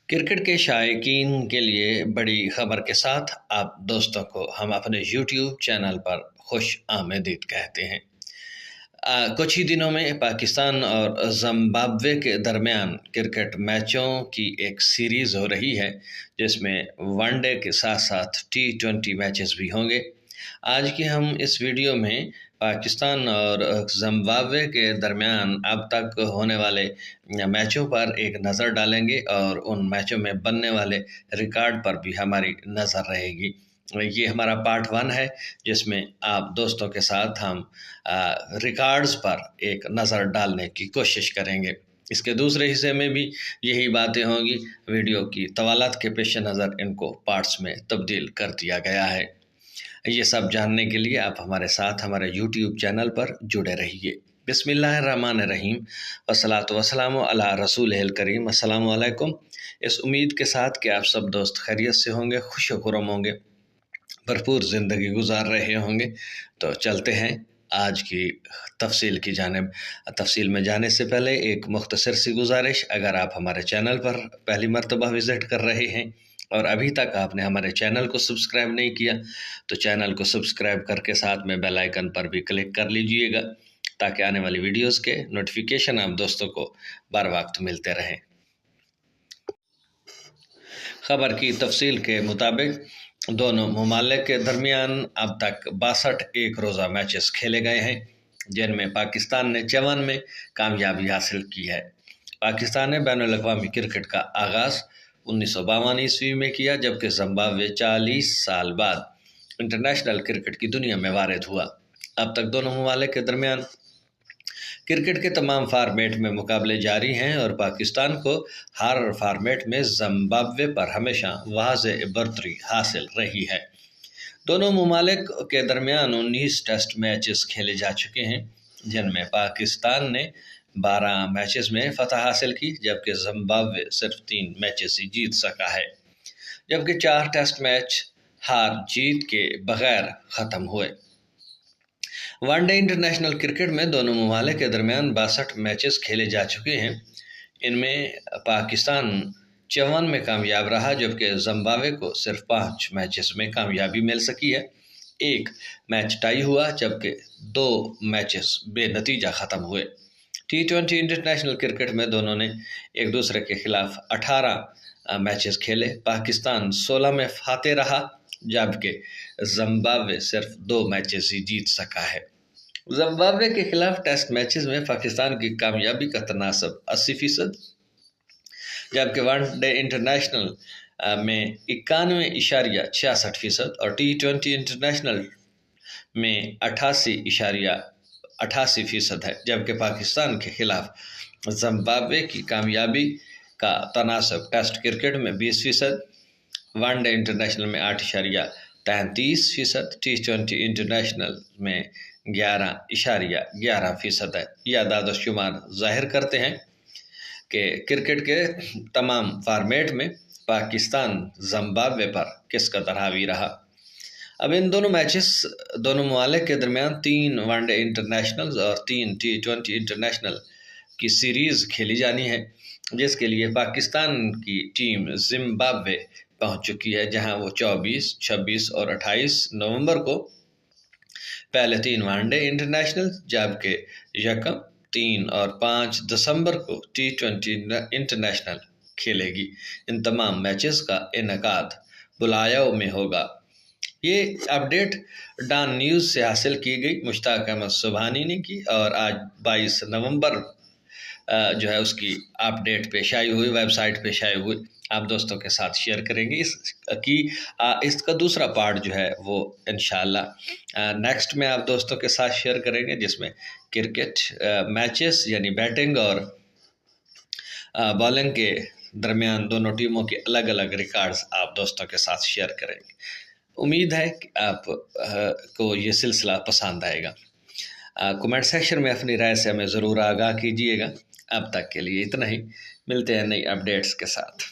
Cricket کے شائقین کے لیے بڑی خبر کے ساتھ آپ دوستوں کو ہم اپنے یوٹیوب چینل پر خوش آمدید کہتے ہیں۔ کچھ ہی دنوں میں پاکستان اور زمبابوے کے درمیان کرکٹ میچوں کی ایک سیریز ہو رہی ہے، جس میں ون ڈے کے ساتھ ساتھ T20 میچز بھی ہوں گے۔ آج کی ہم اس ویڈیو میں پاکستان اور زمبابوے کے درمیان اب تک ہونے والے میچوں پر ایک نظر ڈالیں گے اور ان میچوں میں بننے والے ریکارڈ پر بھی ہماری نظر رہے گی۔ یہ ہمارا پارٹ 1 ہے، جس میں آپ دوستوں کے ساتھ ہم ریکارڈز پر ایک نظر ڈالنے کی کوشش کریں گے۔ اس کے دوسرے حصے میں بھی یہی باتیں ہوں گی۔ ویڈیو کی طوالت کے پیش نظر ان کو پارٹس میں تبدیل کر دیا گیا ہے۔ یہ سب جاننے کے لیے آپ ہمارے ساتھ ہمارے یوٹیوب چینل پر جڑے رہیے۔ بسم اللہ الرحمن الرحیم، والصلاۃ والسلام علی رسول الکریم۔ السلام علیکم۔ اس امید کے ساتھ کہ آپ سب دوست خیریت سے ہوں گے، خوش و خرم ہوں گے، بھرپور زندگی گزار رہے ہوں گے، تو چلتے ہیں آج کی تفصیل کی جانب۔ تفصیل میں جانے سے پہلے ایک مختصر سی گزارش، اگر آپ ہمارے چینل پر پہلی مرتبہ وزٹ کر رہے ہیں اور ابھی تک آپ نے ہمارے چینل کو سبسکرائب نہیں کیا تو چینل کو سبسکرائب کر کے ساتھ میں بیل آئیکن پر بھی کلک کر لیجئے گا، تاکہ آنے والی ویڈیوز کے نوٹیفیکیشن آپ دوستوں کو بر وقت ملتے رہیں۔ خبر کی تفصیل کے مطابق دونوں ممالک کے درمیان اب تک 62 ایک روزہ میچز کھیلے گئے ہیں، جن میں پاکستان نے 54 میں کامیابی حاصل کی ہے۔ پاکستان نے بین الاقوامی کرکٹ کا آغاز 1952 میں کیا، جبکہ زمبابوے 40 سال بعد انٹرنیشنل کرکٹ کی دنیا میں وارد ہوا۔ اب تک دونوں ممالک کے درمیان کرکٹ کے تمام فارمیٹ میں مقابلے جاری ہیں اور پاکستان کو ہر فارمیٹ میں زمبابوے پر ہمیشہ واضح برتری حاصل رہی ہے۔ دونوں ممالک کے درمیان 19 ٹیسٹ میچز کھیلے جا چکے ہیں، جن میں پاکستان نے 12 میچز میں فتح حاصل کی، جبکہ زمبابوے صرف 3 میچز ہی جیت سکا ہے، جبکہ 4 ٹیسٹ میچ ہار جیت کے بغیر ختم ہوئے۔ ون ڈے انٹرنیشنل کرکٹ میں دونوں ممالک کے درمیان 62 میچز کھیلے جا چکے ہیں۔ ان میں پاکستان 54 میں کامیاب رہا، جبکہ زمبابوے کو صرف 5 میچز میں کامیابی مل سکی ہے۔ ایک میچ ٹائی ہوا، جبکہ 2 میچز بے نتیجہ ختم ہوئے۔ T20 انٹرنیشنل کرکٹ میں دونوں نے ایک دوسرے کے خلاف 18 میچز کھیلے۔ پاکستان 16 میں فاتح رہا، جبکہ زمبابوے صرف 2 میچز ہی جیت سکا ہے۔ زمبابوے کے خلاف ٹیسٹ میچز میں پاکستان کی کامیابی کا تناسب 80%، جبکہ ون ڈے انٹرنیشنل میں 91.66% اور T20 انٹرنیشنل میں 88.88% ہے، جبکہ پاکستان کے خلاف زمبابوے کی کامیابی کا تناسب ٹیسٹ کرکٹ میں 20%، ون ڈے انٹرنیشنل میں 8.33%، T20 انٹرنیشنل میں 11.11% ہے۔ یہ اعداد و شمار ظاہر کرتے ہیں کہ کرکٹ کے تمام فارمیٹ میں پاکستان زمبابوے پر کس قدر حاوی رہا۔ اب ان دونوں میچز دونوں ممالک کے درمیان 3 ون ڈے انٹرنیشنلز اور 3 T20 انٹرنیشنل کی سیریز کھیلی جانی ہے، جس کے لیے پاکستان کی ٹیم زمبابوے پہنچ چکی ہے، جہاں وہ 24، 26 اور 28 نومبر کو پہلے 3 ون ڈے انٹرنیشنل، جبکہ 1، 3 اور 5 دسمبر کو T20 انٹرنیشنل کھیلے گی۔ ان تمام میچز کا انعقاد بلایاؤ میں ہوگا۔ یہ اپڈیٹ ڈان نیوز سے حاصل کی گئی، مشتاق احمد سبحانی نے کی، اور آج 22 نومبر جو ہے اس کی اپڈیٹ پیش آئی ہوئی، ویب سائٹ پیش آئی ہوئی، آپ دوستوں کے ساتھ شیئر کریں گے۔ اس کا دوسرا پارٹ جو ہے وہ انشاءاللہ نیکسٹ میں آپ دوستوں کے ساتھ شیئر کریں گے، جس میں کرکٹ میچز یعنی بیٹنگ اور بالنگ کے درمیان دونوں ٹیموں کے الگ الگ ریکارڈز آپ دوستوں کے ساتھ شیئر کریں گے۔ امید ہے کہ آپ کو یہ سلسلہ پسند آئے گا۔ کمنٹ سیکشن میں اپنی رائے سے ہمیں ضرور آگاہ کیجیے گا۔ اب تک کے لیے اتنا ہی، ملتے ہیں نئی اپڈیٹس کے ساتھ۔